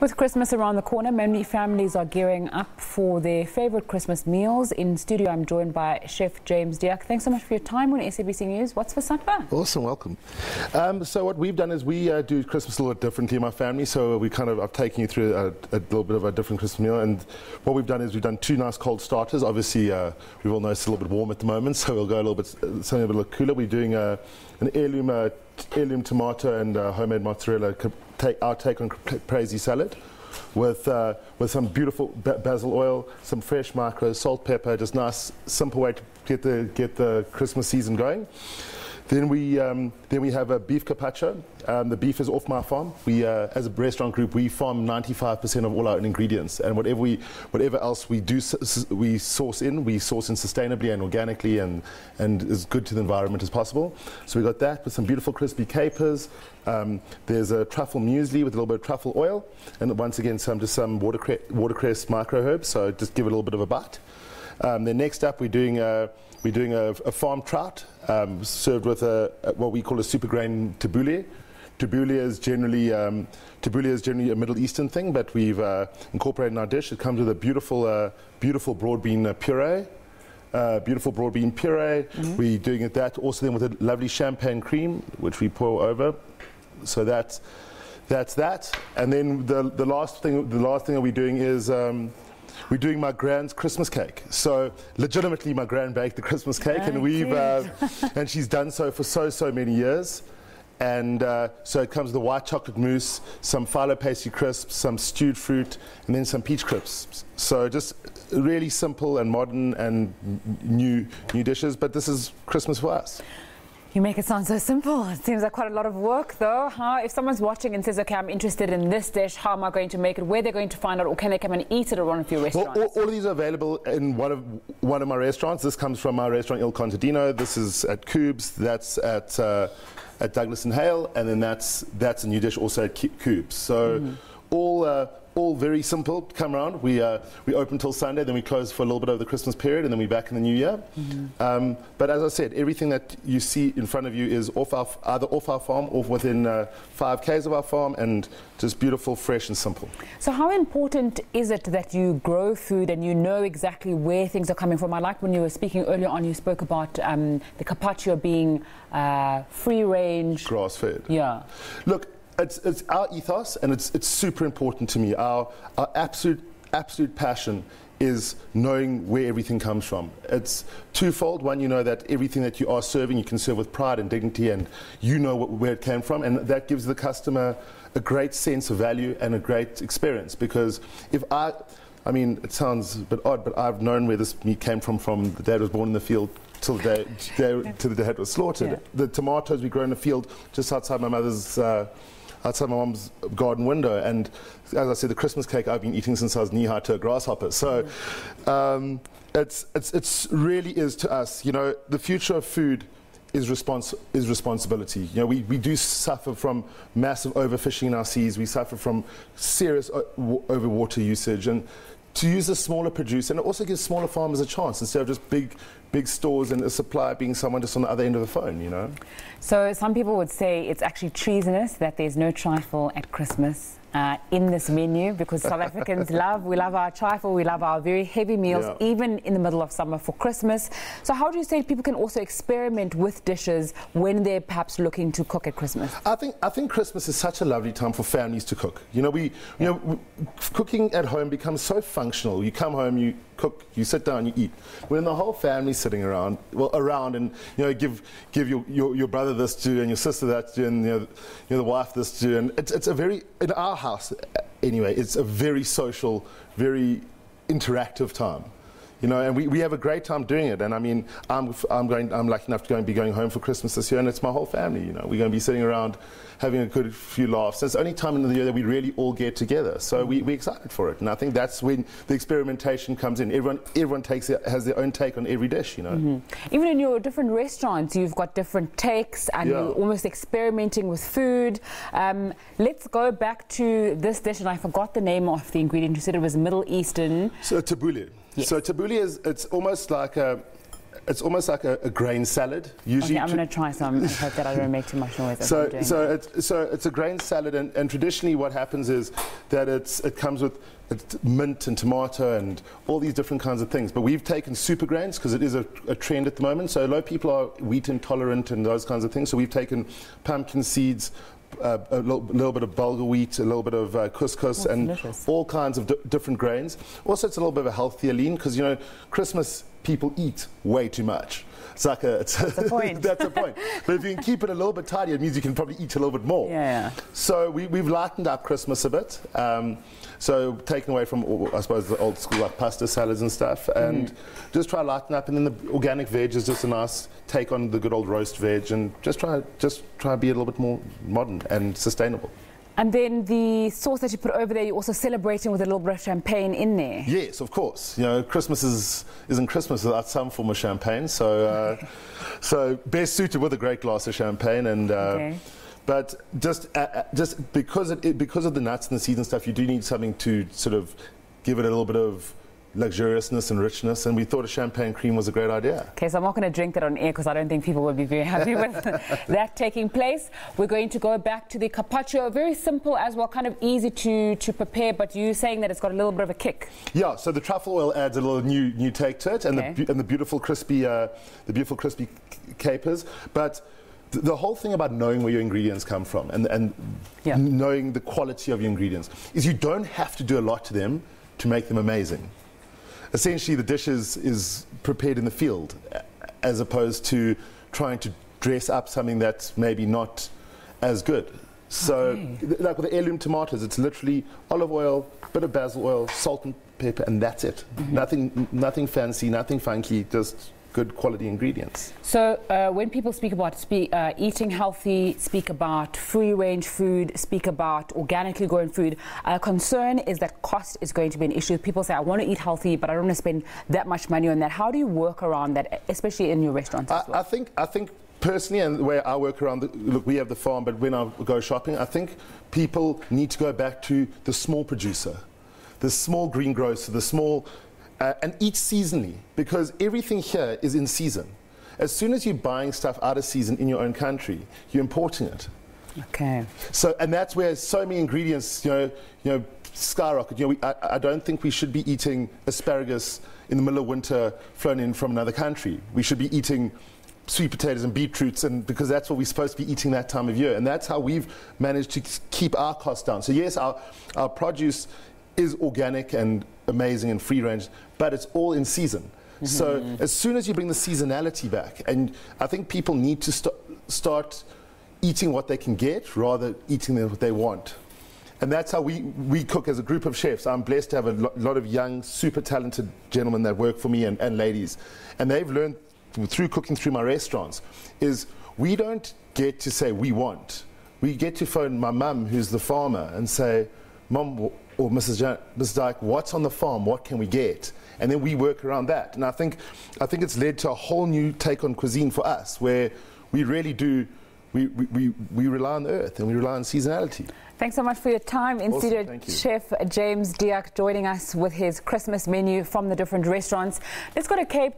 With Christmas around the corner, many families are gearing up for their favourite Christmas meals. In studio, I'm joined by Chef James Diack. Thanks so much for your time on SABC News. What's for supper? Awesome, welcome. So what we've done is we do Christmas a little bit differently in my family. So I've taken you through a little bit of a different Christmas meal. And what we've done is we've done two nice cold starters. Obviously, we all know it's a little bit warm at the moment, so we'll go a little bit something a little cooler. We're doing an heirloom tomato and homemade mozzarella. Our take on crazy salad with some beautiful basil oil, some fresh macros, salt, pepper, just nice, simple way to get the Christmas season going. Then we have a beef Cappuccio. The beef is off my farm. We, as a restaurant group, we farm 95% of all our own ingredients, and whatever else we do, we source in sustainably and organically, and as good to the environment as possible. So we got that with some beautiful crispy capers. There's a truffle muesli with a little bit of truffle oil, and once again some watercress micro herbs. So just give it a little bit of a bite. Then next up, we're doing a farm trout served with what we call a super grain tabbouleh. Tabbouleh is generally a Middle Eastern thing, but we've incorporated in our dish. It comes with a beautiful broad bean puree. Mm-hmm. We're doing that also then with a lovely champagne cream, which we pour over. So that's that. And then the last thing that we're doing is we're doing my grand's Christmas cake. So legitimately, my gran baked the Christmas cake, and and she's done so for so many years. And so it comes with the white chocolate mousse, some phyllo pastry crisps, some stewed fruit, and then some peach crisps. So just really simple and modern and new dishes. But this is Christmas for us. You make it sound so simple. It seems like quite a lot of work, though. If someone's watching and says, okay, I'm interested in this dish, how am I going to make it? Where are they going to find out? Or can they come and eat it at one of your restaurants? Well, all of these are available in one of my restaurants. This comes from my restaurant, Il Contadino. This is at Coob's. That's at Douglas and Hale. And then that's a new dish also at Coob's. So all very simple. Come around. We open till Sunday, then we close for a little bit of the Christmas period, and then we're back in the new year. Mm-hmm. But as I said, everything that you see in front of you is either off our farm or within 5 k's of our farm, and just beautiful, fresh and simple. So how important is it that you grow food and you know exactly where things are coming from? I like when you were speaking earlier on, you spoke about the Cappuccio being free range. Grass-fed. Yeah. Look, it's our ethos, and it's super important to me. Our absolute passion is knowing where everything comes from. It's twofold. One, you know that everything that you are serving, you can serve with pride and dignity, and you know where it came from, and that gives the customer a great sense of value and a great experience. Because I mean, it sounds a bit odd, but I've known where this meat came from the day it was born in the field till the day it was slaughtered. Yeah. The tomatoes we grow in the field just outside my mom's garden window, and as I said, the Christmas cake I've been eating since I was knee-high to a grasshopper. So it's really is to us, you know, the future of food is responsibility. You know, we do suffer from massive overfishing in our seas. We suffer from serious overwater usage, and to use a smaller produce, and it also gives smaller farmers a chance instead of just big stores and a supplier being someone just on the other end of the phone, you know. So some people would say it's actually treasonous that there's no trifle at Christmas in this menu, because South Africans we love our trifle, we love our very heavy meals, even in the middle of summer for Christmas. So how do you say people can also experiment with dishes when they're perhaps looking to cook at Christmas? I think Christmas is such a lovely time for families to cook. You know, cooking at home becomes so functional. You come home, you cook, you sit down, you eat. When the whole family's sitting around, and you know, give your brother this to, and your sister that to, and you know, the wife this to, and it's a very, in our house anyway, it's a very social, very interactive time. You know, and we have a great time doing it. And I mean, I'm lucky enough to be going home for Christmas this year, and it's my whole family. You know, we're going to be sitting around having a good few laughs. It's the only time in the year that we really all get together. So we're excited for it, and I think that's when the experimentation comes in. Everyone has their own take on every dish. You know, even in your different restaurants, you've got different takes, and you're almost experimenting with food. Let's go back to this dish, and I forgot the name of the ingredient. You said it was Middle Eastern. So tabbouleh. Yes. So tabbouleh it's almost like it's almost like a grain salad. Usually, okay, I'm going to try some. I hope that I don't make too much noise. So it's a grain salad, and traditionally what happens is that it comes with mint and tomato and all these different kinds of things. But we've taken super grains because it is a trend at the moment. So a lot of people are wheat intolerant and those kinds of things. So we've taken pumpkin seeds, a little bit of bulgur wheat, a little bit of couscous, and delicious. All kinds of different grains. Also, it's a little bit of a healthier lean because, you know, Christmas people eat way too much. It's like that's the point. That's the point. But if you can keep it a little bit tidy, it means you can probably eat a little bit more. Yeah. So we've lightened up Christmas a bit. So taken away from, I suppose, the old school like pasta salads and stuff, and just try to lighten up. And then the organic veg is just a nice take on the good old roast veg, and just try to be a little bit more modern and sustainable. And then the sauce that you put over there, you're also celebrating with a little bit of champagne in there. Yes, of course. You know, Christmas isn't Christmas without some form of champagne. So, so best suited with a great glass of champagne. And but just because of the nuts and the seeds and stuff, you do need something to sort of give it a little bit of luxuriousness and richness, and we thought a champagne cream was a great idea. Okay, so I'm not going to drink that on air because I don't think people will be very happy with that taking place. We're going to go back to the Cappuccio, very simple as well, kind of easy to prepare, but you're saying that it's got a little bit of a kick. Yeah, so the truffle oil adds a little new take to it, and the beautiful crispy capers, but the whole thing about knowing where your ingredients come from and knowing the quality of your ingredients is you don't have to do a lot to them to make them amazing. Essentially, the dish is prepared in the field, as opposed to trying to dress up something that's maybe not as good. So, like with the heirloom tomatoes, it's literally olive oil, bit of basil oil, salt and pepper, and that's it. Nothing fancy, nothing funky, just good quality ingredients. So when people speak about eating healthy, speak about free-range food, speak about organically grown food, concern is that cost is going to be an issue. People say, I want to eat healthy, but I don't want to spend that much money on that. How do you work around that, especially in your restaurants as well? I think personally, and the way I work around, look, we have the farm, but when I go shopping, I think people need to go back to the small producer, the small green grocer, the small... and eat seasonally, because everything here is in season. As soon as you're buying stuff out of season in your own country, you're importing it. Okay. So, and that's where so many ingredients, you know, skyrocket. You know, I don't think we should be eating asparagus in the middle of winter flown in from another country. We should be eating sweet potatoes and beetroots, and because that's what we're supposed to be eating that time of year. And that's how we've managed to keep our costs down. So yes, our produce is organic and amazing and free range, but it's all in season. So as soon as you bring the seasonality back, and I think people need to start eating what they can get rather eating what they want. And that's how we cook as a group of chefs. I'm blessed to have a lot of young, super talented gentlemen that work for me and ladies. And they've learned through cooking through my restaurants is we don't get to say we want. We get to phone my mum, who's the farmer, and say, Mum, or Mrs. Diack, what's on the farm? What can we get? And then we work around that. And I think it's led to a whole new take on cuisine for us, where we really do, we rely on the earth and we rely on seasonality. Thanks so much for your time. In studio, Chef James Diack joining us with his Christmas menu from the different restaurants. Let's go to Cape